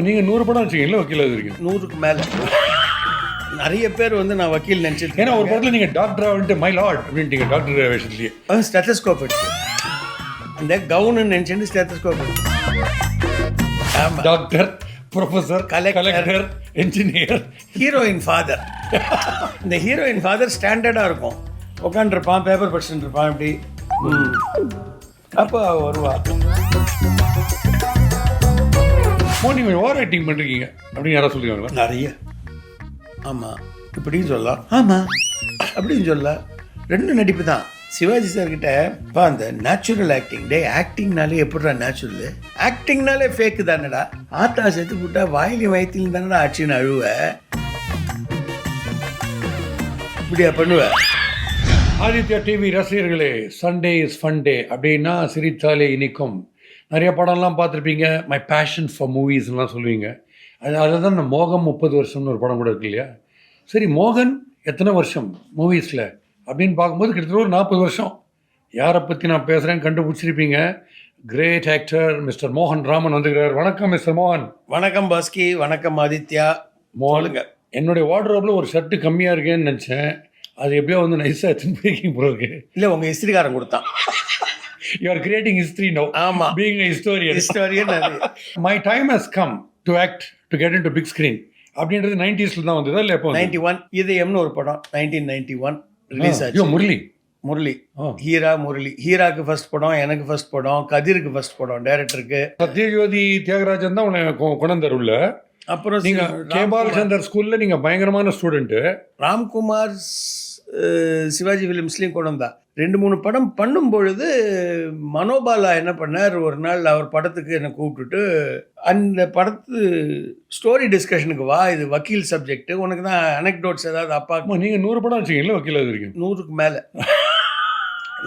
நீங்கள் 100 படம் வச்சுக்கீங்களா வக்கீல் இருக்கீங்க? 100க்கு மேலே நிறைய பேர் வந்து நான் வக்கீல் நினச்சிட்டு. ஏன்னா ஒரு படத்தில் நீங்கள் டாக்டராக வந்துட்டு மை லார்ட் அப்படின்ட்டீங்க டாக்டர் விஷயத்துலேயே. ஸ்டெத்தஸ்கோப் எடுத்து அந்த கவுனு நினச்சிட்டு ஸ்டெத்தஸ்கோப் எடுத்து. ஆமாம், doctor, professor, collector, engineer, heroine father. இந்த ஹீரோயின் ஃபாதர் ஸ்டாண்டர்டாக இருக்கும், உட்காந்துருப்பான், பேப்பர் படிச்சுட்டு இருப்பான் இப்படி. அப்போ வருவா. நீங்கள் ஓவர் ஆக்டிங் பண்ணுறீங்க அப்படின்னு யாராவது சொல்லுவாங்களா? நிறைய. ஆமாம், இப்படின்னு சொல்லலாம், ஆமாம் அப்படின்னு சொல்லலாம். ரெண்டு நடிப்பு தான். சிவாஜி சார்கிட்ட இப்போ அந்த நேச்சுரல் ஆக்டிங், டே ஆக்டிங்னாலே எப்படிடா நேச்சுரல், ஆக்டிங்னாலே ஃபேக்கு தானடா, ஆத்தா செத்து போட்டா வாயிலையும் வயிற்றுலையும் தானடா ஆட்சின்னு அழுவ, இப்படியா பண்ணுவேன். ஆதித்யா டிவி ரசிகர்களே, சண்டே இஸ் ஃபன் டே அப்படின்னா சிரித்தாலே இனிக்கும். நிறைய படம்லாம் பார்த்துருப்பீங்க. மை பேஷன் ஃபார் மூவிஸ்லாம் சொல்லுவீங்க. அதில் தான் இந்த மோகம் 30 வருஷம்னு ஒரு படம் கூட இருக்கு இல்லையா? சரி, மோகன் எத்தனை வருஷம் மூவிஸில் அப்படின்னு பார்க்கும்போது கிட்டத்தட்ட ஒரு 40 வருஷம். யாரை பற்றி நான் பேசுகிறேன் கண்டுபிடிச்சிருப்பீங்க. கிரேட் ஆக்டர் மிஸ்டர் மோகன் ராமன் வந்துக்கிறார். வணக்கம் மிஸ்டர் மோகன். வணக்கம் பாஸ்கி. வணக்கம் ஆதித்யா. மோகனுங்க, என்னுடைய வார்ட்ரோப்பில் ஒரு ஷர்ட்டு கம்மியாக இருக்கேன்னு நினச்சேன். அது எப்படியோ வந்து நைஸாக எடுத்துன்னு போயிருக்கீங்க போல இருக்கு. இல்லை, உங்கள் ஹிஸ்ட்ரிக்காரன் கொடுத்தான். You are creating history now. ஆமா, being a historian. My time has come to act, to get into big screen. அப்படின்றது 90s தான் வந்ததா இல்லை எப்போ? 91. இதயம்னு ஒரு படம் 1991 ரிலீஸ் ஆச்சு. முரளி ஹீரா. முரளி ஹீராக்கு ஃபர்ஸ்ட் படம், எனக்கு ஃபர்ஸ்ட் படம், கதிருக்கு ஃபர்ஸ்ட் படம், டைரக்டருக்கு. சத்யஜோதி தியாகராஜன் தான் உன்னை கொண்டந்தருள்ள. அப்புறம் நீங்க கே பாலச்சந்தர் ஸ்கூல்ல நீங்க பயங்கரமான ஸ்டூடெண்ட். ராம்குமார் சிவாஜி ஃபிலிம்ஸ்லையும் கொண்டு வந்தா. 2-3 படம் பண்ணும் பொழுது மனோபாலா என்ன பண்ணார், ஒரு நாள் அவர் படத்துக்கு என்னை கூப்பிட்டுட்டு, அந்த படத்து ஸ்டோரி டிஸ்கஷனுக்கு வா, இது வக்கீல் சப்ஜெக்ட், உனக்கு தான் அனெக்டோட்ஸ் ஏதாவது அப்பா. நீங்கள் 100 படம் வச்சுக்கீங்களா வக்கீல் இருக்கீங்க? 100க்கு மேலே.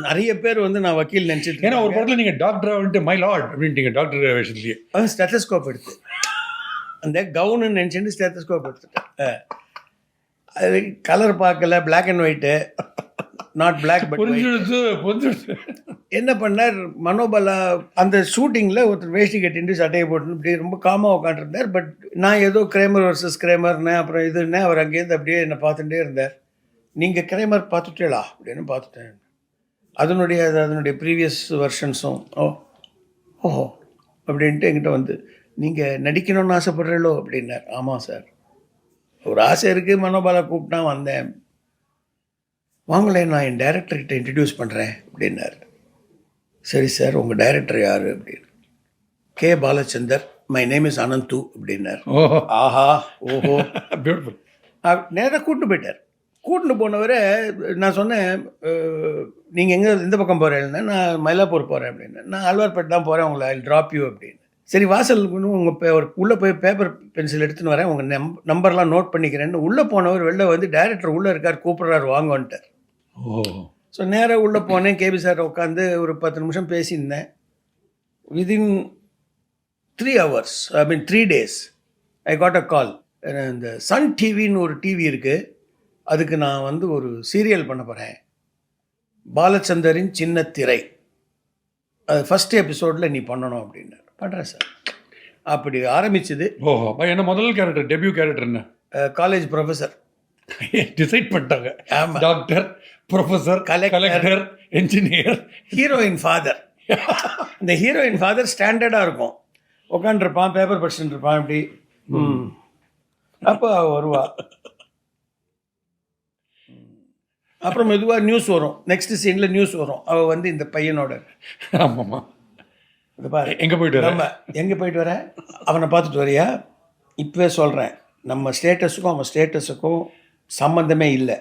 நிறைய பேர் வந்து நான் வக்கீல் நினச்சிட்டு. ஏன்னா ஒரு படத்தில் நீங்கள் டாக்டராக வந்துட்டு மை லார்ட் அப்படின்ட்டீங்க டாக்டர் விஷயத்துலேயே. ஸ்டெத்தஸ்கோப் எடுத்து அந்த கவுனு நினச்சிட்டு ஸ்டெத்தஸ்கோப் எடுத்துட்டேன். அது கலர் பார்க்கல, black and white, not black but புரிஞ்சுடுச்சு. என்ன பண்ணார் மனோபாலா, அந்த ஷூட்டிங்கில் ஒருத்தர் வேஷ்டி கட்டிட்டு சட்டையை போட்டு இப்படி ரொம்ப காமாக உட்காந்துருந்தார். பட் நான் ஏதோ கிரேமர் வர்சஸ் கிரேமர்னு அப்புறம் இதுன்னு அவர் அங்கேருந்து அப்படியே என்னை பார்த்துட்டே இருந்தார். நீங்கள் கிரேமர் பார்த்துட்டேளா அப்படின்னு பார்த்துட்டேன். அதனுடைய ப்ரீவியஸ் வெர்ஷன்ஸும் ஓஹோ அப்படின்ட்டு என்கிட்ட வந்து, நீங்கள் நடிக்கணும்னு ஆசைப்படுறீங்களோ அப்படின்னார். ஆமாம் சார், ஒரு ஆசை இருக்குது, மனோபாலா கூப்பிட்டா வந்தேன். வாங்களேன், நான் என் டைரக்டர்கிட்ட இன்ட்ரடியூஸ் பண்ணுறேன் அப்படின்னார். சரி சார், உங்கள் டைரக்டர் யார் அப்படின்னு. K Balachander, my name is Ananthu அப்படின்னார். ஆஹா, ஓஹோ, பியூட்டிஃபுல். நேராக கூப்பிட்டு போயிட்டார். கூட்டிட்டு போனவரை நான் சொன்னேன், நீங்கள் எங்கே இந்த பக்கம் போகிறேன்னா, நான் மயிலாப்பூர் போகிறேன் அப்படின்னு. நான் ஆழ்வார்பேட்டை தான் போகிறேன், உங்களை ஐ ட்ராப் யூ அப்படின்னு. சரி, வாசலுக்கு உங்கள் உள்ளே போய் பேப்பர் பென்சில் எடுத்துன்னு வரேன், உங்கள் நம்பர்லாம் நோட் பண்ணிக்கிறேன்னு. உள்ளே போனவர் வெளில வந்து, டைரக்டர் உள்ளே இருக்கார், கூப்பிட்றாரு வாங்கன்ட்டார். ஸோ நேராக உள்ளே போனேன். கேபி சார் உட்காந்து ஒரு 10 நிமிஷம் பேசியிருந்தேன். Within 3 hours, 3 days I got a call. இந்த சன் டிவின்னு ஒரு டிவி இருக்குது, அதுக்கு நான் வந்து ஒரு சீரியல் பண்ண போகிறேன், பாலச்சந்தரின் சின்ன திரை, அது ஃபஸ்ட் எபிசோடில் நீ பண்ணணும் அப்படின்னாரு. பண்ணுறேன் சார். அப்படி ஆரம்பிச்சது. ஓஹோ, என்ன முதல் கேரக்டர், டெபியூ கேரக்டர் என்ன? College professor. டிசைட் பண்ணிட்டாங்க. Doctor, professor, collector, engineer, heroine father. இந்த ஹீரோயின் ஃபாதர் ஸ்டாண்டர்டாக இருக்கும், உட்காந்துருப்பான், பேப்பர் படிச்சுட்டு இருப்பான் இப்படி. அப்போ வருவா. அப்புறம் மெதுவாக நியூஸ் வரும், நெக்ஸ்ட் சீனில் நியூஸ் வரும். அவள் வந்து இந்த பையனோட. ஆமாம்மா, இது பாரு, எங்கே போயிட்டு நம்ம எங்கே போயிட்டு வர, அவனை பார்த்துட்டு வரியா? இப்போவே சொல்கிறேன், நம்ம ஸ்டேட்டஸுக்கும் அவன் ஸ்டேட்டஸுக்கும் சம்மந்தமே இல்லை.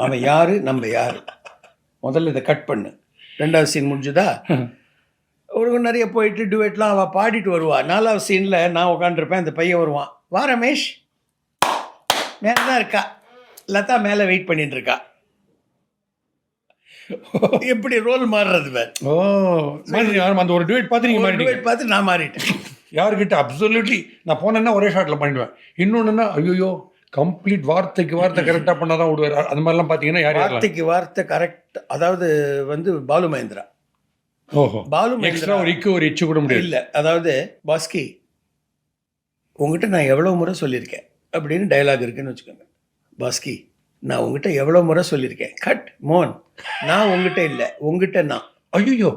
அவன் யார், நம்ம யார், முதல்ல இதை கட் பண்ணு. 2வது சீன் முடிஞ்சுதா, ஒரு நிறைய போயிட்டு டுவேட்லாம் அவள் பாடிட்டு வருவாள். 4வது சீனில் நான் உட்காந்துருப்பேன், இந்த பையன் வருவான். வா ரமேஷ், மேலே தான் இருக்கா, லதா மேலே வெயிட் பண்ணிட்டு இருக்கா. எப்படி ரோல் மாறுறது வேறு. ஓ, அந்த ஒரு டுவேட் பார்த்து நீங்கள் டுவேட் பார்த்து நான் மாறிட்டேன். யாருக்கிட்ட அப்சல்யூட்லி நான் போனேன்னா ஒரே ஷாட்டில் பண்ணிடுவேன். இன்னொன்றுன்னா ஐயோ கம்ப்ளீட் வார்த்தைக்கு வார்த்தை கரெக்டாக பண்ணால் தான் விடுவார். அது மாதிரிலாம் பார்த்தீங்கன்னா யார் வார்த்தைக்கு வார்த்தை கரெக்ட். அதாவது வந்து பாலு மகேந்திரா. ஓஹோ, பாலு மகேந்திரா ஒரு இச்சு கூட முடியாது. இல்லை, அதாவது பாஸ்கி உங்ககிட்ட நான் எவ்வளோ முறை சொல்லியிருக்கேன் அப்படின்னு டயலாக் இருக்குன்னு வச்சுக்கோங்க. பாஸ்கி, நான் உங்ககிட்ட எவ்வளோ முறை சொல்லியிருக்கேன். கட் மோன், நான் உங்ககிட்ட இல்லை, உங்ககிட்ட நான். ஐயோ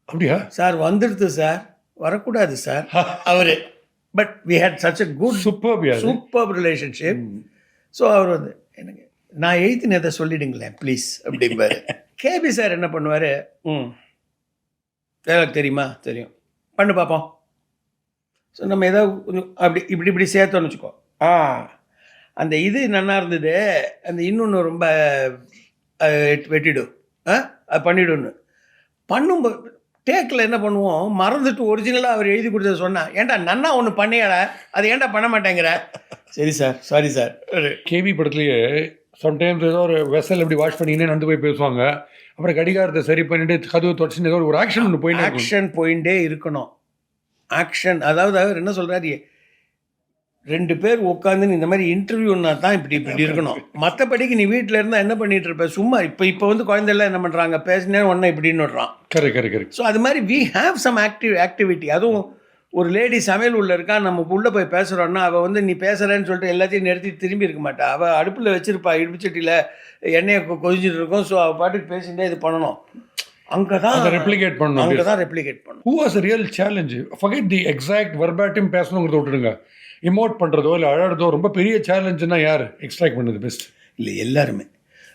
அப்படியா? சார் வந்துடுது சார், வரக்கூடாது சார் அவர். But we had such a good super relationship. So அவர் வந்து எனக்கு நான் எழுத்தினதை சொல்லிடுங்களேன் ப்ளீஸ் அப்படிம்பாரு. கேபி சார் என்ன பண்ணுவார், டயலாக் தெரியுமா, தெரியும், பண்ணு பார்ப்போம். ஸோ நம்ம ஏதாவது கொஞ்சம் அப்படி இப்படி சேர்த்தோன்னு வச்சுக்கோ. அந்த இது நல்லா இருந்தது, அந்த இன்னொன்று ரொம்ப வெட்டிடும், அது பண்ணிவிடுன்னு பண்ணும்போது டேக்கில் என்ன பண்ணுவோம், மறந்துட்டு ஒரிஜினலாக அவர் எழுதி கொடுத்தத சொன்னால், ஏன்டா நன்னா ஒன்று பண்ணியாடா, அது ஏன்டா பண்ண மாட்டேங்கிற. சரி சார், சாரி சார். கேபி படத்துலேயே சம்டைம்ஸ் ஏதோ ஒரு வெசல் எப்படி வாஷ் பண்ணிக்கினே நடந்து போய் பேசுவாங்க. அப்புறம் கடிகாரத்தை சரி பண்ணிட்டு கதவு தொடச்சுன்னு ஏதோ ஒரு ஆக்ஷன் ஒன்று போயிட்டு போயிட்டே இருக்கணும். ஆக்ஷன், அதாவது அவர் என்ன சொல்கிறாரு, 2 பேர் உட்காந்துன்னு இந்த மாதிரி இன்டர்வியூன்னா தான் இப்படி இருக்கணும். மற்றபடிக்கு நீ வீட்டில் இருந்தால் என்ன பண்ணிட்டு இருப்ப, சும்மா இப்போ வந்து குழந்தைலாம் என்ன பண்ணுறாங்க, பேசினே ஒன்றா இப்படின்னு விடுறான். கரெக்ட். ஸோ அது மாதிரி வி ஹாவ் சம் ஆக்டிவிட்டி. அதுவும் ஒரு லேடி சமையல் உள்ள இருக்கா, நம்ம உள்ளே போய் பேசுகிறோன்னா அவள் வந்து நீ பேசுகிறேன்னு சொல்லிட்டு எல்லாத்தையும் நிறுத்தி திரும்பி இருக்க மாட்டா. அவள் அடுப்பில் வச்சிருப்பா, இடிச்சட்டியில் எண்ணெயை கொதிச்சுட்டு இருக்கும். ஸோ அவள் பாட்டுக்கு பேசிகிட்டே இது பண்ணணும். அங்கே தான் ரெப்ளிகேட் பண்ணணும். Who was a real challenge? Forget the exact verbatim பேசணுங்கிறத விட்டுடுங்க. இமோட் பண்ணுறதோ இல்லை அழறதோ ரொம்ப பெரிய சேலஞ்சுன்னா யார் எக்ஸ்ட்ராக்ட் பண்ணது பெஸ்ட்? இல்லை எல்லாருமே.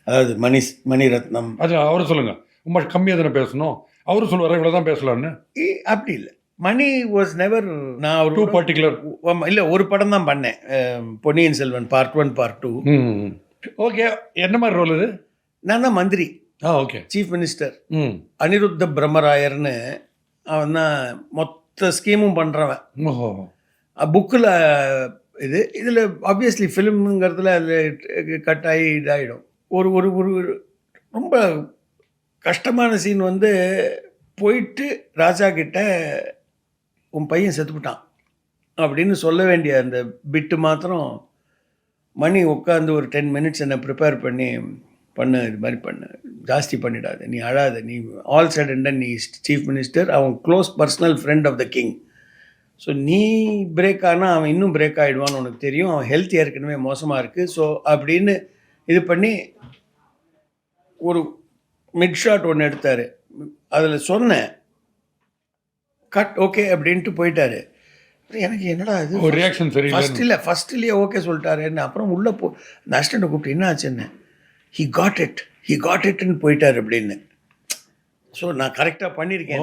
அதாவது மணிரத்னம், அது அவரும் சொல்லுங்கள், ரொம்ப கம்மியாக தானே பேசணும், அவரும் சொல்லுவார் இவ்வளோ தான் பேசலான்னு. அப்படி இல்லை, மணி வாஸ் நெவர். நான் ஒரு 2 பர்டிகுலர் இல்லை, ஒரு படம் தான் பண்ணேன், Ponniyin Selvan part 1 part 2. Okay, என்ன மாதிரி ரோல் இது? நான் தான் மந்திரி. ஓகே, சீஃப் மினிஸ்டர் அனிருத்த பிரம்மராயர்னு. அவன் தான் மொத்த ஸ்கீமும் பண்ணுறவன். புக்கில் இதில் ஆப்வியஸ்லி ஃபிலிம்ங்கிறதுல அதில் கட் ஆகி இதாகிடும். ஒரு ஒரு ஒரு ரொம்ப கஷ்டமான சீன் வந்து போயிட்டு ராஜா கிட்ட உன் பையன் செத்துப்பிட்டான் அப்படின்னு சொல்ல வேண்டிய அந்த பிட்டு மாத்திரம் மணி உட்காந்து ஒரு 10 மினிட்ஸ் என்னை ப்ரிப்பேர் பண்ணி பண்ணு, இது மாதிரி பண்ணு, ஜாஸ்தி பண்ணிடாது, நீ அழாத, நீ ஆல் சைட் அண்ட் நீ சீஃப் மினிஸ்டர், அவன் close personal friend of the king. So நீ பிரேக் ஆனால் அவன் இன்னும் பிரேக் ஆகிடுவான்னு உனக்கு தெரியும், அவன் ஹெல்த் ஏற்கனவே மோசமாக இருக்குது. ஸோ அப்படின்னு இது பண்ணி ஒரு மிட் ஷாட் ஒன்று எடுத்தார். அதில் சொன்னேன் கட் ஓகே அப்படின்ட்டு போயிட்டாரு. எனக்கு என்னடா இது ஒரு ரியாக்ஷன் சரி ஃபஸ்ட்லேயே ஓகே சொல்லிட்டாருன்னு. அப்புறம் உள்ளே அந்த அசிஸ்டண்ட்டை கூப்பிட்டு என்ன ஆச்சுன்னு, ஹி காட் இட்னு போயிட்டார் அப்படின்னு. ஸோ நான் கரெக்டாக பண்ணியிருக்கேன்.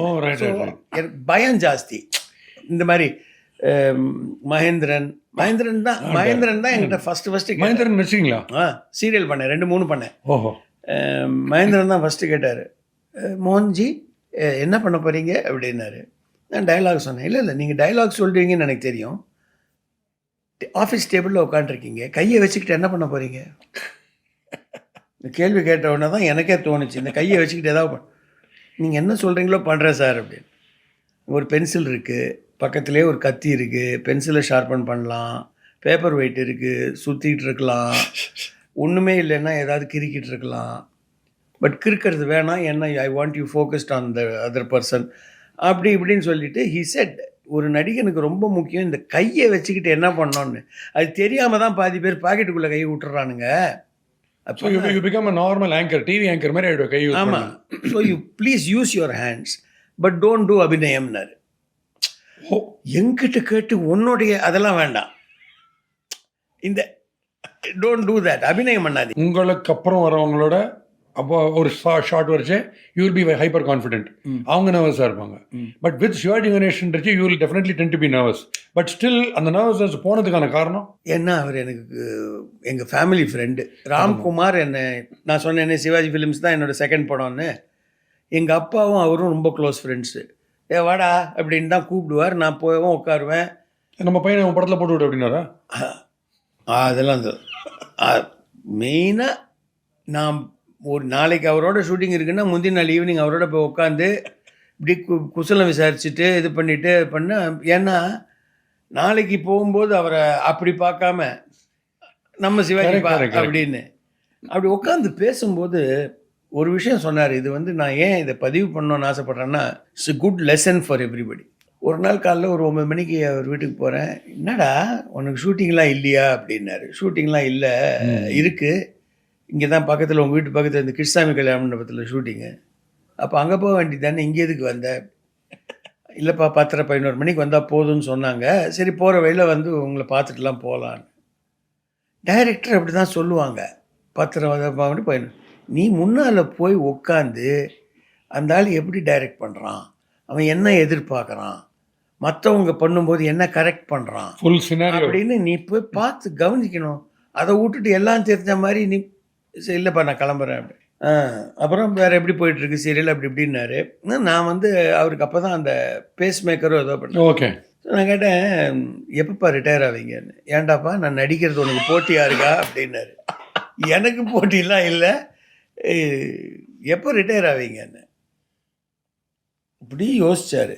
எனக்கு பயம் ஜாஸ்தி. இந்த மாதிரி மகேந்திரன் தான் என்கிட்ட ஃபஸ்ட்டு மகேந்திரன் வச்சிங்களா? சீரியல் பண்ணேன், 2-3 பண்ணேன். மகேந்திரன் தான் ஃபஸ்ட்டு கேட்டார், மோகன்ஜி என்ன பண்ண போகிறீங்க அப்படின்னாரு. நான் டயலாக் சொன்னேன். இல்லை நீங்கள் டயலாக் சொல்கிறீங்கன்னு எனக்கு தெரியும், ஆஃபீஸ் டேபிளில் உட்காந்துருக்கீங்க, கையை வச்சுக்கிட்டு என்ன பண்ண போகிறீங்க? இந்த கேள்வி கேட்ட உடனே தான் எனக்கே தோணுச்சு, இந்த கையை வச்சுக்கிட்டு ஏதாவது நீங்கள் என்ன சொல்கிறீங்களோ பண்ணுறேன் சார் அப்படின்னு. ஒரு பென்சில் இருக்குது, பக்கத்துலேயே ஒரு கத்தி இருக்குது, பென்சிலை ஷார்பன் பண்ணலாம், பேப்பர் வெயிட் இருக்குது, சுற்றிக்கிட்டு இருக்கலாம், ஒன்றுமே இல்லைன்னா ஏதாவது கிறுக்கிட்டு இருக்கலாம், பட் கிறுக்கிறது வேணாம், ஏன்னா I want you focused on the other person அப்படி இப்படின்னு சொல்லிட்டு ஹி செட், ஒரு நடிகனுக்கு ரொம்ப முக்கியம் இந்த கையை வச்சுக்கிட்டு என்ன பண்ணோன்னு. அது தெரியாமல் தான் பாதி பேர் பாக்கெட்டுக்குள்ளே கை விட்டுறானுங்க. So you become a normal anchor, TV anchor மாதிரி ஆயிடும் கை யூஸ் பண்ணா. So you please use your hands but don't do அபிநயம்னாரு. எங்கிட்ட கேட்டு உன்னுடைய அதெல்லாம் வேண்டாம், இந்த டோன்ட் டூ தட், அபிநயம் பண்ணாது. உங்களுக்கு அப்புறம் வரவங்களோட அப்போ ஒரு ஷார்ட் வரைச்சு you will be hyper confident, அவங்க நர்வஸாக இருப்பாங்க. பட் வித் ஷுவர் ஜெனரேஷன் வச்சு you will definitely tend to be nervous. But still அந்த நர்வஸ்னஸ் போனதுக்கான காரணம் என்ன, அவர் எனக்கு எங்கள் ஃபேமிலி ஃப்ரெண்டு ராம்குமார். நான் சொன்னேன்னே சிவாஜி ஃபிலிம்ஸ் தான் என்னோடய செகண்ட் படம்னு. எங்கள் அப்பாவும் அவரும் ரொம்ப க்ளோஸ் ஃப்ரெண்ட்ஸு. வாடா அப்படின்னு தான் கூப்பிடுவார், நான் போயவும் உட்காருவேன். நம்ம பையனை உன் படத்தில் போட்டு விடு அப்படின்னாரா? அதெல்லாம் மெயினாக நான் ஒரு நாளைக்கு அவரோட ஷூட்டிங் இருக்குன்னா முந்தின நாள் ஈவினிங் அவரோட போய் உட்காந்து இப்படி குசலம் விசாரிச்சுட்டு இது பண்ணிவிட்டு பண்ண. ஏன்னா நாளைக்கு போகும்போது அவரை அப்படி பார்க்காம நம்ம சிவாஜி அப்படின்னு அப்படி உட்காந்து பேசும்போது ஒரு விஷயம் சொன்னார். இது வந்து நான் ஏன் இதை பதிவு பண்ணணும்னு ஆசைப்பட்றேன்னா, it's a good lesson for everybody. ஒரு நாள் காலைல ஒரு 9 மணிக்கு அவர் வீட்டுக்கு போகிறேன். என்னடா உனக்கு ஷூட்டிங்லாம் இல்லையா அப்படின்னாரு. ஷூட்டிங்லாம் இல்லை, இருக்குது. இங்கே தான் பக்கத்தில் உங்கள் வீட்டு பக்கத்தில் இந்த கிருஷ்ணசாமி கல்யாண மண்டபத்தில் ஷூட்டிங்கு. அப்போ அங்கே போக வேண்டியது தானே, இங்கே எதுக்கு வந்த? இல்லைப்பா 10:30-11 மணிக்கு வந்தால் போதும்னு சொன்னாங்க. சரி போகிற வழியில் வந்து உங்களை பார்த்துட்டுலாம் போகலான்னு. டைரக்டர் அப்படி தான் சொல்லுவாங்க. 10:30 நீ முன்னால் போய் உட்காந்து அந்த ஆள் எப்படி டைரக்ட் பண்ணுறான், அவன் என்ன எதிர்பார்க்குறான், மற்றவங்க பண்ணும்போது என்ன கரெக்ட் பண்ணுறான் ஃபுல் சினாரியோ அப்படின்னு நீ போய் பார்த்து கவனிக்கணும். அதை விட்டுட்டு எல்லாம் தெரிஞ்ச மாதிரி நீ இல்லைப்பா நான் கிளம்புறேன் அப்படி. அப்புறம் வேறு எப்படி போயிட்டுருக்கு சீரியல் அப்படி இப்படின்னாரு. நான் வந்து அவருக்கு அப்போ தான் அந்த பேஸ் மேக்கரோ ஏதோ பண்ணேன். ஓகே. நான் கேட்டேன் எப்பப்பா ரிட்டையர் ஆவீங்கன்னு. ஏன்டாப்பா நான் நடிக்கிறது உனக்கு போட்டியாக இருக்கா அப்படின்னாரு. எனக்கு போட்டிலாம் இல்லை, எப்போ ரிட்டையர் ஆவீங்கன்னு இப்படி யோசிச்சார்.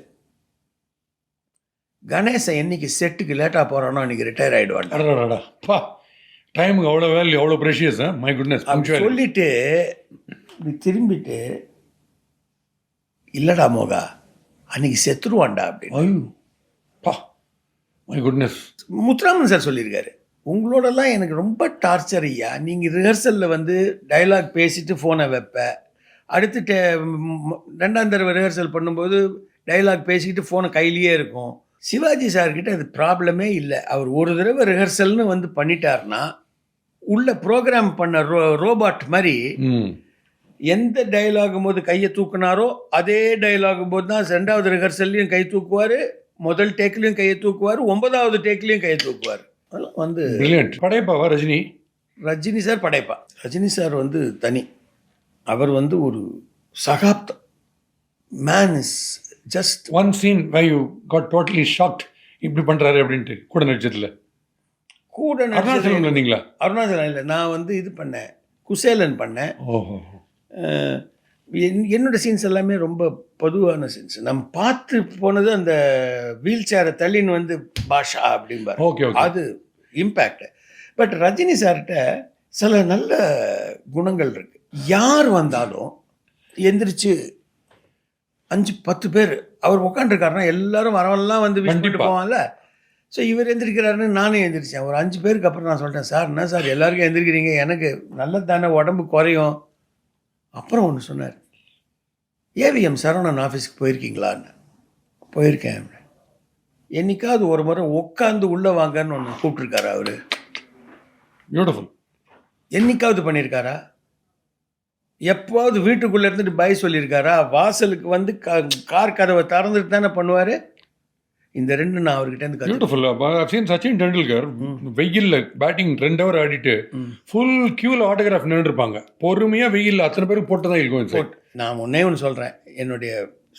கணேசன் என்னைக்கு செட்டுக்கு லேட்டாக போகிறானோ அன்றைக்கி ரிட்டையர் ஆகிடுவான். பா டைமுக்கு அவ்வளோ வேல்யூ, அவ்வளோ ப்ரெஷியஸ். My goodness. சொல்லிட்டு இப்படி திரும்பிட்டு இல்லைடா மோகா அன்றைக்கி செத்துருவான்டா அப்படின்னு. ஐயோ பா மை குட்னஸ். முத்துராமன் சார் சொல்லியிருக்காரு, உங்களோடலாம் எனக்கு ரொம்ப டார்ச்சர் ஐயா. நீங்கள் ரிஹர்சலில் வந்து டைலாக் பேசிட்டு ஃபோனை வைப்ப, அடுத்து 2ஆம் தடவை ரிஹர்சல் பண்ணும்போது டைலாக் பேசிக்கிட்டு ஃபோனை கையிலேயே இருக்கும். சிவாஜி சார்கிட்ட அது ப்ராப்ளமே இல்லை. அவர் ஒரு தடவை ரிஹர்சல்னு வந்து பண்ணிட்டார்னா உள்ள ப்ரோக்ராம் பண்ண ரோபாட் மாதிரி எந்த டைலாகும் போது கையை தூக்குனாரோ அதே டைலாகும் போது தான் 2வது ரிஹர்சல்லையும் கை தூக்குவார், முதல் டேக்லையும் கையை தூக்குவார், 9வது டேக்லையும் கையை தூக்குவார். அதெல்லாம் வந்து படைப்பாவா ரஜினி? ரஜினி சார் படைப்பா. ரஜினி சார் வந்து தனி. அவர் வந்து ஒரு சகாப்தம். Man is just one scene why you got totally shocked இப்படி பண்ணுறாரு அப்படின்ட்டு. கூட நடிச்சதில்ல கூட அருணாச்சலம் இருந்தீங்களா? அருணாச்சலம் இல்லை, நான் வந்து இது பண்ணேன், குசேலன் பண்ணேன். ஓஹோ. என்னோட சீன்ஸ் எல்லாமே ரொம்ப பொதுவான சீன்ஸ். நம்ம பார்த்து போனது அந்த வீல் சேரை தள்ளின்னு வந்து பாஷா அப்படிம்பார். Okay okay. அது இம்பேக்ட். பட் ரஜினி சார்கிட்ட சில நல்ல குணங்கள் இருக்கு. யார் வந்தாலும் எந்திரிச்சு 5-10 பேர் அவர் உட்காந்துருக்காருன்னா எல்லாரும் வரவெல்லாம் வந்து விஷ் பண்ணிட்டு போவான்ல. ஸோ இவர் எந்திரிக்கிறாருன்னு நானும் எந்திரிச்சேன். ஒரு 5 பேருக்கு அப்புறம் நான் சொல்லிட்டேன், சார் என்ன சார் எல்லாருக்கும் எந்திரிக்கிறீங்க, எனக்கு நல்லது தானே, உடம்பு குறையும். அப்புறம் ஒன்று சொன்னார், ஏவிஎம் சரவணன் ஆஃபீஸுக்கு போயிருக்கீங்களான்னு. போயிருக்கேன். என்னைக்காவது ஒரு முறை உட்காந்து உள்ளே வாங்கன்னு ஒன்று கூப்பிட்ருக்காரா அவர்? பியூட்டிஃபுல். என்னைக்காவது பண்ணியிருக்காரா? எப்போது வீட்டுக்குள்ளே இருந்துட்டு பை சொல்லியிருக்காரா? வாசலுக்கு வந்து கார் கதவை திறந்துட்டு தானே பண்ணுவார். இந்த 2 நான் அவர்கிட்ட இருந்து பியூட்டிஃபுல். சச்சின் டெண்டுல்கர் வெயில்ல பேட்டிங் 2 ஹவர் ஆடிட்டு ஃபுல் கியூவில் ஆட்டோகிராஃப் நின்றுருப்பாங்க. பொறுமையாக வெயில்ல அத்தனை பேருக்கு போட்டு தான் இருக்கும். நான் ஒன்றே ஒன்று சொல்கிறேன், என்னுடைய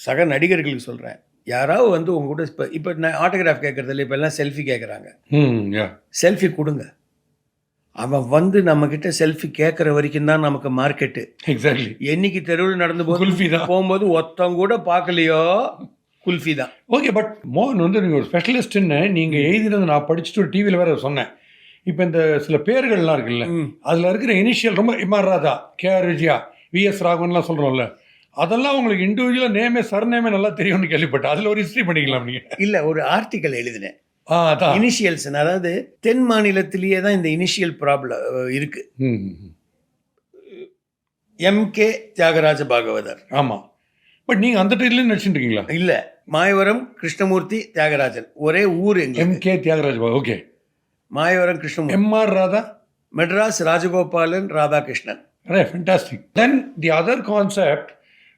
சக நடிகர்களுக்கு சொல்கிறேன், யாராவது வந்து உங்க கூட இப்போ நான் ஆட்டோகிராஃப் கேட்கறது இல்லை, இப்போ எல்லாம் செல்ஃபி கேட்குறாங்க. செல்ஃபி கொடுங்க. அவன் வந்து நம்மக்கிட்ட செல்ஃபி கேட்குற வரைக்கும் தான் நமக்கு மார்க்கெட்டு. எக்ஸாக்ட்லி. என்னைக்கு தெருவில் நடந்து போகும்போது ஒருத்தவங்க கூட பார்க்கலையோ குல்ஃபி தான். ஓகே. பட் மோகன் வந்து நீங்கள் ஒரு ஸ்பெஷலிஸ்ட்டுன்னு நீங்கள் எழுதினது நான் படிச்சுட்டு ஒரு டிவியில் வேறு சொன்னேன். இப்போ இந்த சில பேர்கள்லாம் இருக்குல்ல, அதில் இருக்கிற இனிஷியல் ரொம்ப இமார் ராதா, கேஆர் விஜயா, விஎஸ் ராகவன்லாம் சொல்கிறோம்ல, அதெல்லாம் உங்களுக்கு இண்டிவிஜுவலாக நேமே சர்நேமே நல்லா தெரியும்னு கேள்விப்பட்டேன். அதில் ஒரு ஹிஸ்ட்ரி பண்ணிக்கலாம் நீங்கள். இல்லை, ஒரு ஆர்டிக்கல் எழுதினேன். அதான் இனிஷியல்ஸ். அதாவது தென் மாநிலத்திலேயே தான் இந்த இனிஷியல் ப்ராப்ளம் இருக்கு. எம்கே தியாகராஜ பாகவதர். ஆமாம். பட் நீங்கள் அந்த டைட்டில் நடிச்சுட்டு இருக்கீங்களா? இல்லை, மாயவரம் கிருஷ்ணமூர்த்தி தியாகராஜன், ஒரே ஊர். MK Thyagaraja Babu. Okay. Mayavaram Krishnamurthy. MR Radha, Madras Rajagopalan Radhakrishnan. Fantastic. Then the other concept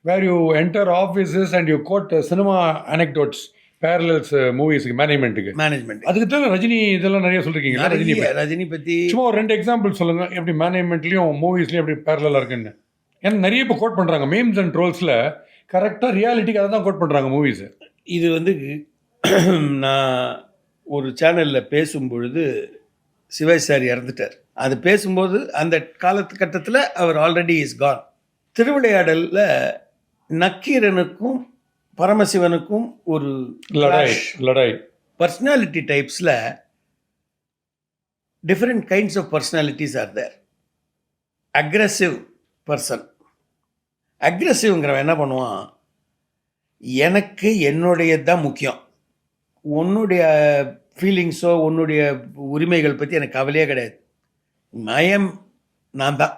where you enter offices and you quote cinema anecdotes, parallels movies, management. அதுக்கு தான் ரஜினி இதெல்லாம் நிறைய சொல்லிருக்கீங்க. ரஜினி பற்றி சும்மா ஒரு 2 எக்ஸாம்பிள் சொல்லுங்க, எப்படி மேனேஜ்மெண்ட்லேயும் மூவிஸ்லேயும் எப்படி பேரலாக இருக்குன்னு. ஏன்னா நிறைய இப்போ கோட் பண்ணுறாங்க மீம்ஸ் அண்ட் ட்ரோல்ஸில், கரெக்டாக ரியாலிட்டிக்கு அதை தான் கோட் பண்ணுறாங்க மூவிஸு. இது வந்து நான் ஒரு சேனலில் பேசும்பொழுது சிவாஜி சார் இறந்துட்டார். அது பேசும்போது அந்த காலகட்டத்தில் அவர் ஆல்ரெடி இஸ் கான். திருவிளையாடலில் நக்கீரனுக்கும் பரமசிவனுக்கும் ஒரு லடாய். பர்சனாலிட்டி டைப்ஸில் different kinds of personalities are there. Aggressive person. அக்ரெசிவ்ங்கிறவன் என்ன பண்ணுவான், எனக்கு என்னுடையது தான் முக்கியம், உன்னுடைய ஃபீலிங்ஸோ உன்னுடைய உரிமைகள் பற்றி எனக்கு கவலையே கிடையாது. மயம் நான் தான்.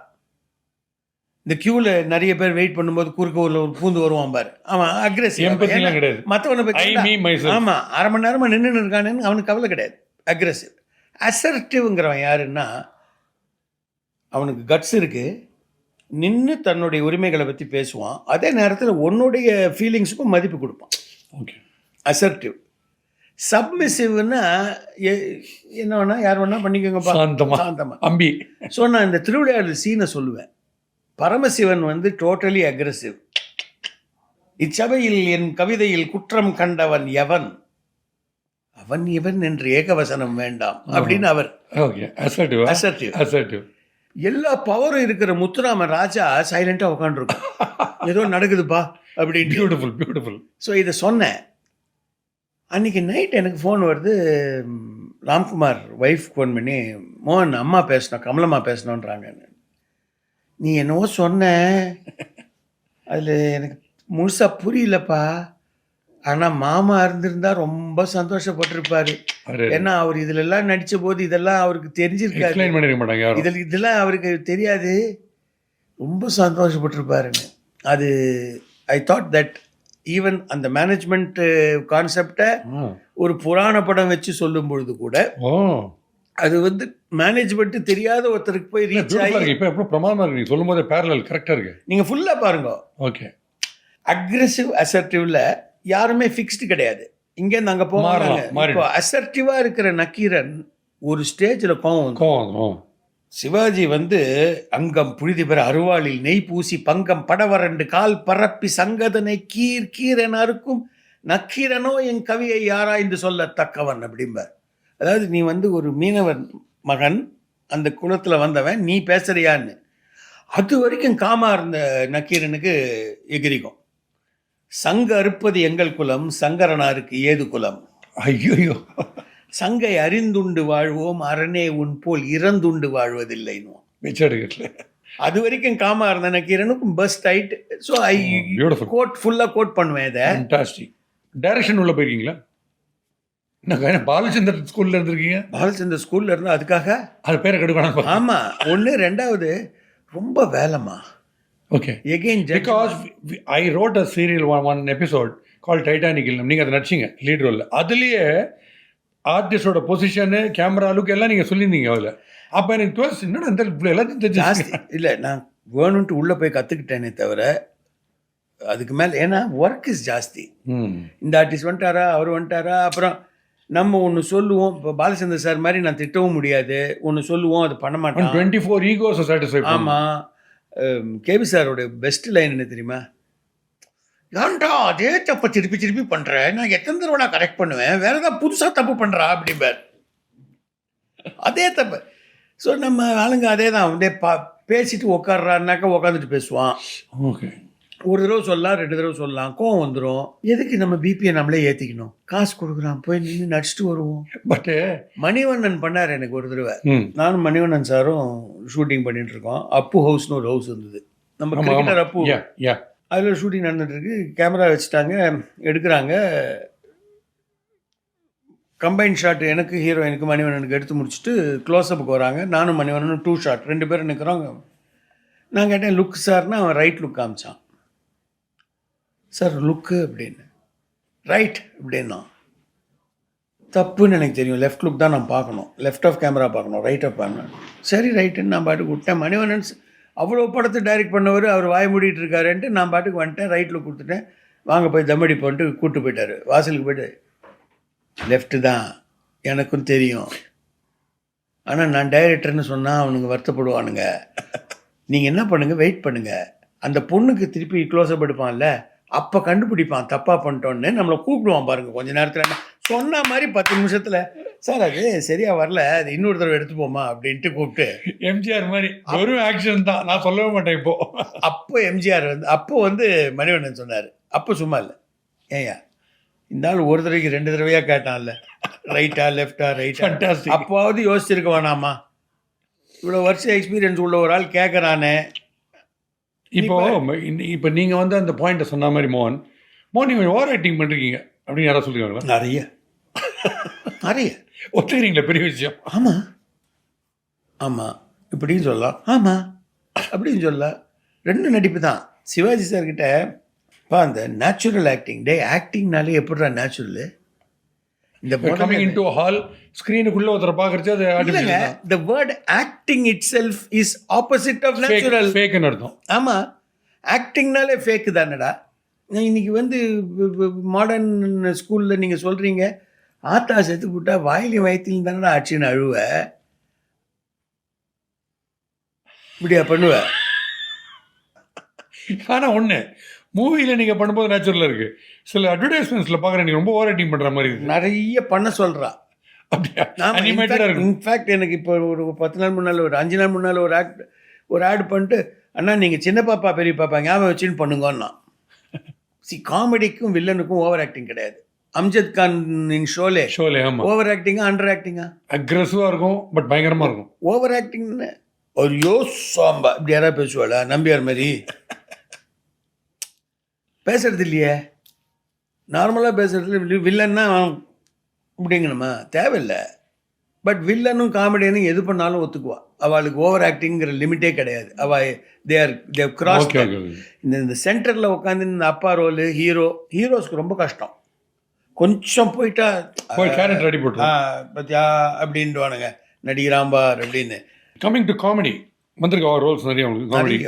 இந்த க்யூவில் நிறைய பேர் வெயிட் பண்ணும்போது குறுக்க ஒரு பூந்து வருவான் பாரு, அவன் அக்ரெசிவ். கிடையாது மற்றவனை I, me, பற்றி myself. ஆமாம், அரை மணி நேரமாக நின்று இருக்கானுன்னு அவனுக்கு கவலை கிடையாது. அக்ரெசிவ். அசர்ட்டிவ்ங்கிறவன் யாருன்னா அவனுக்கு கட்ஸ் இருக்குது, நின்று தன்னுடைய உரிமைகளை பற்றி பேசுவான், அதே நேரத்தில் உன்னுடைய ஃபீலிங்ஸுக்கும் மதிப்பு கொடுப்பான். ஓகே. அசர்ட்டிவ். சப்மிசிவ்னா என்ன வேணா யார் வேணா பண்ணிக்கோங்கப்பா, சாந்தமா சாந்தமா. அம்பி. ஸோ நான் இந்த திருவிளையாடல் சீனை சொல்லுவேன். பரமசிவன் வந்து டோட்டலி அக்ரெசிவ். இச்சபையில் என் கவிதையில் குற்றம் கண்டவன் எவன், அவன் இவன் என்று ஏகவசனம் வேண்டாம் அப்படின்னு அவர். ஓகே. அசர்ட்டிவ். அசர்ட்டிவ். அசர்ட்டிவ். எல்லா பவரும் இருக்கிற முத்துராமன் ராஜா சைலண்டாக உட்காந்துருக்கும், ஏதோ நடக்குதுப்பா அப்படின்ட்டு. Beautiful beautiful. ஸோ இதை சொன்னேன். அன்றைக்கி நைட் எனக்கு ஃபோன் வருது, ராம்குமார் ஒய்ஃப் ஃபோன் பண்ணி, மோகன் அம்மா பேசணும், கமலம்மா பேசணுன்றாங்க. நீ என்னவோ சொன்ன, அதில் எனக்கு முழுசாக புரியலப்பா, ஆனால் மாமா இருந்திருந்தா ரொம்ப சந்தோஷப்பட்டிருப்பார். ஏன்னா அவர் இதிலெல்லாம் நடித்த போது இதெல்லாம் அவருக்கு தெரிஞ்சிருக்காரு, பண்ணிருக்க மாட்டாங்க, இதெல்லாம் அவருக்கு தெரியாது, ரொம்ப சந்தோஷப்பட்டிருப்பாருன்னு. அது ஐ தாட் தட் ஈவன் அந்த மேனேஜ்மெண்ட் கான்செப்டை ஒரு புராண படம் வச்சு சொல்லும் பொழுது கூட அது வந்து மேனேஜ்மெண்ட் தெரியாத ஒருத்தருக்கு போய் ரீச் ஆகி இப்போ எப்போ பிரமாதமாக இருக்கு. நீங்கள் சொல்லும் போதே பேரலல் கரெக்டாக இருக்கு. நீங்கள் ஃபுல்லாக பாருங்க. ஓகே. அக்ரெசிவ் அசர்ட்டிவ்ல யாருமே ஃபிக்ஸ்டு கிடையாது. இங்கேருந்து அங்கே போவாங்க. இப்போ அசர்ட்டிவாக இருக்கிற நக்கீரன் ஒரு ஸ்டேஜில் கோவம். சிவாஜி வந்து அங்கம் புழுதி பெற அருவாளில் நெய் பூசி பங்கம் படவரண்டு கால் பரப்பி சங்கதனை கீர் கீரன் அறுக்கும் நக்கீரனோ என் கவியை யாராய்ந்து சொல்லத்தக்கவன் அப்படிம்பார். அதாவது நீ வந்து ஒரு மீனவன் மகன், அந்த குலத்தில் வந்தவன், நீ பேசுறியான்னு. அது வரைக்கும் காமா இருந்த நக்கீரனுக்கு எகிரிக்கும். சங்க அறுப்பது எங்கள் குலம், சங்கரனாருக்கு ஏது குலம். ஐயோ. சங்கை அறிந்துண்டு வாழ்வோம், அரணே உன் போல் இறந்துண்டு வாழ்வதில்லைன்னு. அது வரைக்கும் காமா இருந்த நக்கீரனுக்கும் பஸ்ட் ஆயிட்டு. ஸோ ஐ கோட் ஃபுல்லாக கோட் பண்ணுவேன் இதை. டைரக்ஷன் உள்ள போயிருக்கீங்களா? பாலச்சந்தர் ஸ்கூல்ல இருந்திருக்கீங்க? பாலச்சந்தர் ஸ்கூல்ல இருந்து அதுக்காக அது பேரை கெடுக்கணும். ஆமாம். ஒன்று. ரெண்டாவது ரொம்ப வேலைமா. Okay. Again because I wrote a serial one episode called Titanic. நீங்கள் அதை நடிச்சிங்க லீட் ரோலில். அதுலேயே ஆர்டிஸ்டோட பொசிஷனு, கேமரா லுக் எல்லாம் நீங்கள் சொல்லியிருந்தீங்க அதில். அப்போ எனக்கு தோசு என்னோட அந்த எல்லாத்தையும் தெரிஞ்சு இல்லை, நான் வேணும்ன்ட்டு உள்ளே போய் கற்றுக்கிட்டேனே தவிர அதுக்கு மேலே, ஏன்னா ஒர்க் இஸ் ஜாஸ்தி. இந்த ஆர்டிஸ்ட் வந்துட்டாரா, அவர் வந்துட்டாரா, அப்புறம் நம்ம ஒன்று சொல்லுவோம். இப்போ பாலச்சந்தர் சார் மாதிரி நான் திட்டவும் முடியாது. ஒன்று சொல்லுவோம், அது பண்ண மாட்டோம். 24 ஈகோஸ் சாட்டிஸ்ஃபை. ஆமாம். கேபி சாரோட பெஸ்ட் லைன் என்ன தெரியுமா? ஏன்டா அதே தப்பை திருப்பி திருப்பி பண்ணுறேன், நான் எத்தனை தடவை நான் கரெக்ட் பண்ணுவேன், வேறு ஏதாவது புதுசாக தப்பு பண்ணுறா அப்படிம்பார். அதே தப்பு. ஸோ நம்ம ஆளுங்க அதே தான் வந்து பேசிட்டு உட்காடுறான்னாக்கா உட்காந்துட்டு பேசுவான். ஓகே. ஒரு தடவை சொல்லலாம், 2 தடவை சொல்லலாம், கோவம் வந்துடும். எதுக்கு நம்ம பிபியை நம்மளே ஏற்றிக்கணும்? காசு கொடுக்குறான், போய் நின்று நடிச்சுட்டு வருவோம். பட்டு மணிவண்ணன் பண்ணார் எனக்கு ஒரு தடவை. நானும் மணிவண்ணன் சாரும் ஷூட்டிங் பண்ணிட்டு இருக்கோம். அப்பு ஹவுஸ்னு ஒரு ஹவுஸ் இருந்தது, நம்ம கிரிக்கெட்டர் அப்பு. அதில் ஷூட்டிங் நடந்துட்டுருக்கு. கேமரா வச்சுட்டாங்க, எடுக்கிறாங்க. கம்பைன் ஷாட் எனக்கு ஹீரோயினுக்கு மணிவண்ணனுக்கு எடுத்து முடிச்சுட்டு க்ளோஸ்அப்புக்கு வராங்க. நானும் மணிவண்ணனும் 2 ஷாட், 2 பேரும் நிற்கிறோங்க. நான் கேட்டேன் லுக் சார்னா, அவன் ரைட் லுக் காமிச்சான். சார் லுக்கு அப்படின்னு. ரைட் அப்படின்னா தப்புன்னு எனக்கு தெரியும். லெஃப்ட் லுக் தான் நான் பார்க்கணும், லெஃப்ட் ஆஃப் கேமரா பார்க்கணும், ரைட் ஆஃப் பார்க்கணும். சரி ரைட்டுன்னு நான் பாட்டுக்கு விட்டேன். மணிவண்ணன் அவ்வளோ படத்தை டைரக்ட் பண்ணவர், அவர் வாய் மூடிட்டு இருக்காருன்ட்டு நான் பாட்டுக்கு வந்துட்டேன். ரைட் லுக் கொடுத்துட்டேன். வாங்க போய் தம்மடி போன்ட்டு கூப்பிட்டு போயிட்டார். வாசலுக்கு போய்ட்டு, லெஃப்ட்டு தான் எனக்கும் தெரியும், ஆனால் நான் டைரக்டர்னு சொன்னால் அவனுங்க வருத்தப்படுவானுங்க. நீங்கள் என்ன பண்ணுங்கள், வெயிட் பண்ணுங்கள். அந்த பொண்ணுக்கு திருப்பி க்ளோஸ்அப் எடுப்பான்ல, அப்போ கண்டுபிடிப்பான் தப்பாக பண்ணிட்டோன்னு. நம்மளை கூப்பிடுவான் பாருங்கள் கொஞ்ச நேரத்தில். சொன்ன மாதிரி 10 நிமிஷத்தில், சார் அது சரியாக வரல, அது இன்னொரு தடவை எடுத்துப்போமா அப்படின்ட்டு கூப்பிட்டு. எம்ஜிஆர் மாதிரி ஒரு ஆக்ஷன் தான், நான் சொல்லவே மாட்டேன் இப்போ. அப்போ எம்ஜிஆர் வந்து, அப்போ வந்து மணிவண்ணன் சொன்னார். அப்போ சும்மா இல்லை, ஏயா இந்த ஆள் ஒரு தடவைக்கு 2 தடவையாக கேட்டான்ல, ரைட்டா லெஃப்டா ரைட்டா. அப்போவாவது யோசிச்சிருக்க வேணாமா? இவ்வளோ வருஷம் எக்ஸ்பீரியன்ஸ் உள்ள ஒரு ஆள் கேட்குறானே. இப்போ நீங்கள் வந்து அந்த பாயிண்ட்டை சொன்ன மாதிரி மோகன் நீங்கள் ஓவர் ஆக்டிங் பண்ணுறீங்க அப்படின்னு யாராவது சொல்லியிருக்காங்களா? நிறைய நிறைய. ஒத்துக்கிறீங்களா? பெரிய விஷயம். ஆமாம் ஆமாம் இப்படின்னு சொல்லலாம், ஆமாம் அப்படின்னு சொல்லலாம். 2 நடிப்பு தான். சிவாஜி சார்கிட்ட அந்த நேச்சுரல் ஆக்டிங், ஆக்டிங்னாலே எப்படிடா நேச்சுரல்? இந்த கமிங் இன்டு ஹால் ஸ்க்ரீனுக்குள்ள ஒருத்தரை பார்க்கறச்சு அது இல்லைங்க, artificial the word acting itself is opposite of natural. ஃபேக்னு அர்த்தம். ஆமாம், ஆக்டிங்னாலே ஃபேக்கு தானடா. இன்னைக்கு வந்து மாடர்ன் ஸ்கூலில் நீங்கள் சொல்கிறீங்க ஆத்தா செத்து போட்டா வாயிலையும் வயிற்றுலையும் தானடா ஆச்சுன்னு அழுவ, இப்படியா பண்ணுவ? ஆனால் ஒன்று, மூவியில் நீங்கள் பண்ணும்போது நேச்சுரலாக இருக்குது. சில அட்வர்டைஸ்மெண்ட்ஸில் பார்க்குறேன் நீங்கள் ரொம்ப ஓவர் ஆக்டிங் பண்ணுற மாதிரி இருக்குது. நிறைய பண்ண சொல்கிறா. அப்படியா? அனிமேட்டடாக இருக்கும். இன்ஃபேக்ட் எனக்கு இப்போ ஒரு 10 நாள் முன்னால், ஒரு 5 நாள் முன்னால் ஒரு ஆட் பண்ணிட்டு, அண்ணா நீங்கள் சின்ன பாப்பா பெரிய பாப்பா ஞாபகம் வச்சுன்னு பண்ணுங்கன்னா. காமெடிக்கும் வில்லனுக்கும் ஓவர் ஆக்டிங் கிடையாது. அம்ஜத் கான் இன் ஷோலே ஆமாம். Over ஆக்டிங்கா under ஆக்டிங்கா? அக்ரெசிவாக இருக்கும், பட் பயங்கரமாக இருக்கும். ஓவர் ஆக்டிங்னு ஒரு சாம்பா இப்படி யாராவது பேசுவாளா? நம்பியார் மாதிரி பேசுறது இல்லையே. நார்மலாக பேசுறதுல வில்லன்னா அப்படிங்கணுமா? தேவையில்லை. பட் வில்லனும் காமெடியனும் எது பண்ணாலும் ஒத்துக்குவா. அவளுக்கு ஓவர் ஆக்டிங்கிற லிமிட்டே கிடையாது. அவள் தேர் கிராஸ். இந்த சென்டரில் உட்காந்து இந்த அப்பா ரோலு ஹீரோஸ்க்கு ரொம்ப கஷ்டம். கொஞ்சம் போயிட்டா கேரக்டர் ரெடி போட்டு பத்தியா அப்படின்ட்டுவானுங்க, நடிகராம்பார் அப்படின்னு. கம்மிங் டு காமெடி வந்திருக்க ரோல்ஸ் நிறைய உங்களுக்கு காமெடி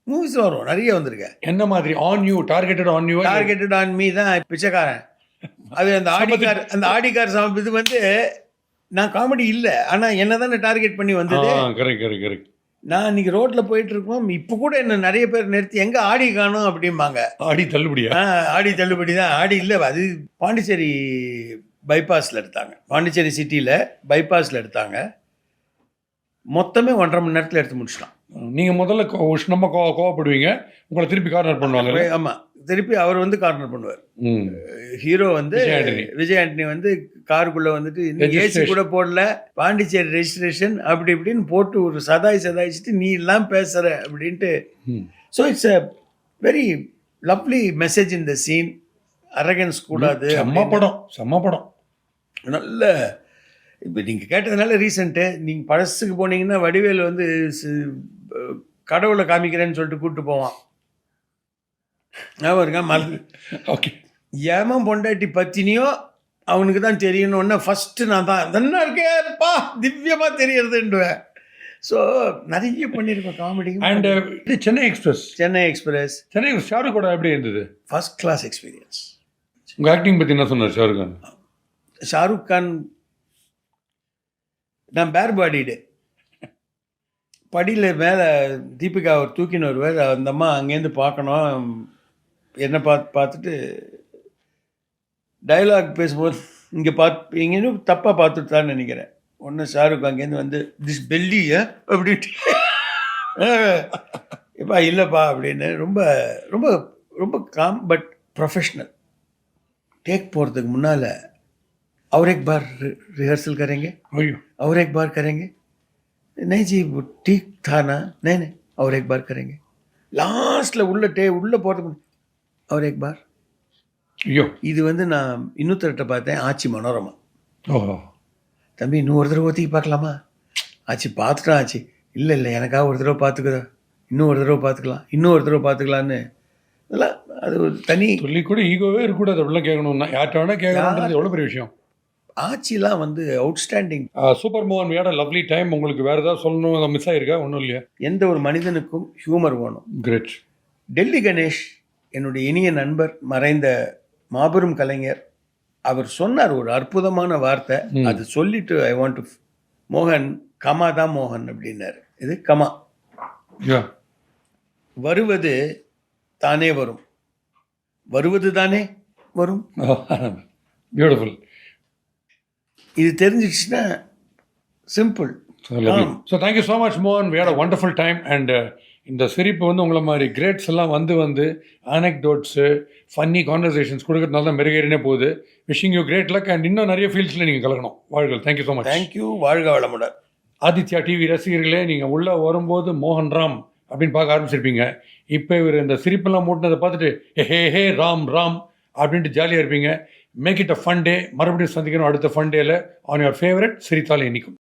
மூவிஸ் வரும், நிறைய வந்திருக்கேன். என்ன மாதிரி? On you, targeted on me தான் பிச்சைக்காரன். அது அந்த ஆடிக்கார் இது வந்து நான் காமெடி இல்லை, ஆனால் என்ன தானே டார்கெட் பண்ணி வந்தது. கரெக்ட். நான் இன்னைக்கு ரோட்டில் போயிட்டு இருக்கோம், இப்போ கூட என்ன நிறைய பேர் நிறுத்தி எங்கே ஆடி காணும் அப்படிம்பாங்க. ஆடி தள்ளுபடியா? ஆடி தள்ளுபடி தான். ஆடி இல்லை, அது பாண்டிச்சேரி பைபாஸில் எடுத்தாங்க. பாண்டிச்சேரி சிட்டியில் பைபாஸில் எடுத்தாங்க. மொத்தமே 1.5 மணி நேரத்தில் எடுத்து முடிச்சிட்டான். நீங்கள் முதல்ல உஷ்ணமாக கோவப்படுவீங்க, உங்களை திருப்பி கார்னர் பண்ணுவாங்க. ஆமாம், திருப்பி அவர் வந்து கார்னர் பண்ணுவார். ஹீரோ வந்து விஜய் ஆண்டனி வந்து காருக்குள்ளே வந்துட்டு ஏசி கூட போடல, பாண்டிச்சேரி ரெஜிஸ்ட்ரேஷன் அப்படி இப்படின்னு போட்டு ஒரு சதாய்ச்சிட்டு நீ எல்லாம் பேசுகிற அப்படின்ட்டு. So it's a very lovely message in the scene. Arrogance கூடாது. செம்ம படம். நல்ல. இப்போ நீங்கள் கேட்டதுனால ரீசெண்ட்டு நீங்கள் பழசுக்கு போனீங்கன்னா வடிவேல் வந்து கடவுளை காமிக்கிறேன்னு சொல்லிட்டு கூப்பிட்டு போவான். இருக்கா மறந்து. ஓகே. ஏமா பொண்டாட்டி பத்தினியோ அவனுக்கு தான் தெரியணும்னா ஃபஸ்ட்டு நான் தான் என்ன இருக்கேப்பா திவ்யமாக தெரியறதுன்டுவேன். ஸோ நிறைய பண்ணியிருப்பேன் comedy. And Chennai express Shahrukh கூட எப்படி இருந்தது? First class experience. உங்கள் ஆக்டிங் பற்றி என்ன சொன்னார் ஷாருக் கான்? நான் பேர் பாடிடு படியில் மேலே தீபிகா அவர் தூக்கின்னு வருவார். அந்த அம்மா அங்கேருந்து பார்க்கணும், என்ன பார்த்துட்டு டைலாக் பேசும்போது இங்கே இங்கேன்னு தப்பாக பார்த்துட்டான்னு நினைக்கிறேன். ஒன்று ஷாருக் அங்கேருந்து வந்து திஸ் பெல்லியா அப்படின்ட்டு எப்பா இல்லைப்பா அப்படின்னு ரொம்ப ரொம்ப ரொம்ப காம் பட் ப்ரொஃபஷ்னல். டேக் போகிறதுக்கு முன்னால் और एक बार रिहर्सल करेंगे, और एक बार करेंगे, नहीं जी वो ठीक था ना, नहीं और एक बार करेंगे. லாஸ்ட்டில் உள்ளே போகிறதுக்கு और एक बार. ஐயோ, இது வந்து நான் இன்னொருத்தர்கிட்ட பார்த்தேன், ஆச்சி மனோரமா. தம்பி இன்னும் ஒரு தடவை ஒத்திக்கு பார்க்கலாமா? ஆச்சி பார்த்துட்டான். ஆச்சி இல்லை எனக்காக ஒரு தடவை பார்த்துக்குதா, இன்னும் ஒரு தடவை பார்த்துக்கலான்னு. அதெல்லாம் அது ஒரு தனி சொல்லி கூட ஈகோவே இருக்கக்கூடாது. அப்படிலாம் கேட்கணும்னா யார்கிட்ட வேணால் கேட்கணுன்றது எவ்வளோ பெரிய விஷயம். ஆச்சிலாம் வந்து அவுட்ஸ்டாண்டிங். சூப்பர் மோகன், வியாட லவ்லி டைம். உங்களுக்கு வேறு ஏதாவது சொல்லணும் மிஸ் ஆகிருக்கா? ஒன்றும் இல்லையா? எந்த ஒரு மனிதனுக்கும் ஹியூமர் வேணும். கிரேட். டெல்லி கணேஷ் என்னுடைய இனிய நண்பர், மறைந்த மாபெரும் கலைஞர், அவர் சொன்னார் ஒரு அற்புதமான வார்த்தை. அது சொல்லிட்டு ஐ வாண்ட் டு மோகன் கமா தான் மோகன் அப்படின்னாரு. இது கமா. வருவது தானே வரும், வருவது தானே வரும். பியூட்டிஃபுல். இது தெரிஞ்சிச்சுன்னா simple. So thank you so much மோகன். We had a wonderful time. And இந்த சிரிப்பு வந்து உங்களை மாதிரி கிரேட்ஸ் எல்லாம் வந்து ஆனெக்டோட்ஸு ஃபன்னி கான்வர்சேஷன்ஸ் கொடுக்கறதுனால தான் மெருகேறினே போகுது. Wishing you great luck and இன்னும் நிறைய ஃபீல்ட்ஸில் நீங்கள் கலக்கணும். வாழ்கள். Thank you so much. தேங்க்யூ. வாழ்க வளமுடன். ஆதித்யா டிவி ரசிகர்களே, நீங்கள் உள்ளே வரும்போது மோகன் ராம் அப்படின்னு பார்க்க ஆரம்பிச்சிருப்பீங்க. இப்போ இவர் இந்த சிரிப்பெல்லாம் மூட்டினதை பார்த்துட்டு ஹே ராம் ராம் அப்படின்ட்டு ஜாலியாக இருப்பீங்க. மேக் இட் அ ஃபன் டே. மறுபடியும் சந்திக்கணும் அடுத்த ஃபன் டேல ஆன் யுவர் ஃபேவரட் சிரித்தாலே இனிக்கும்.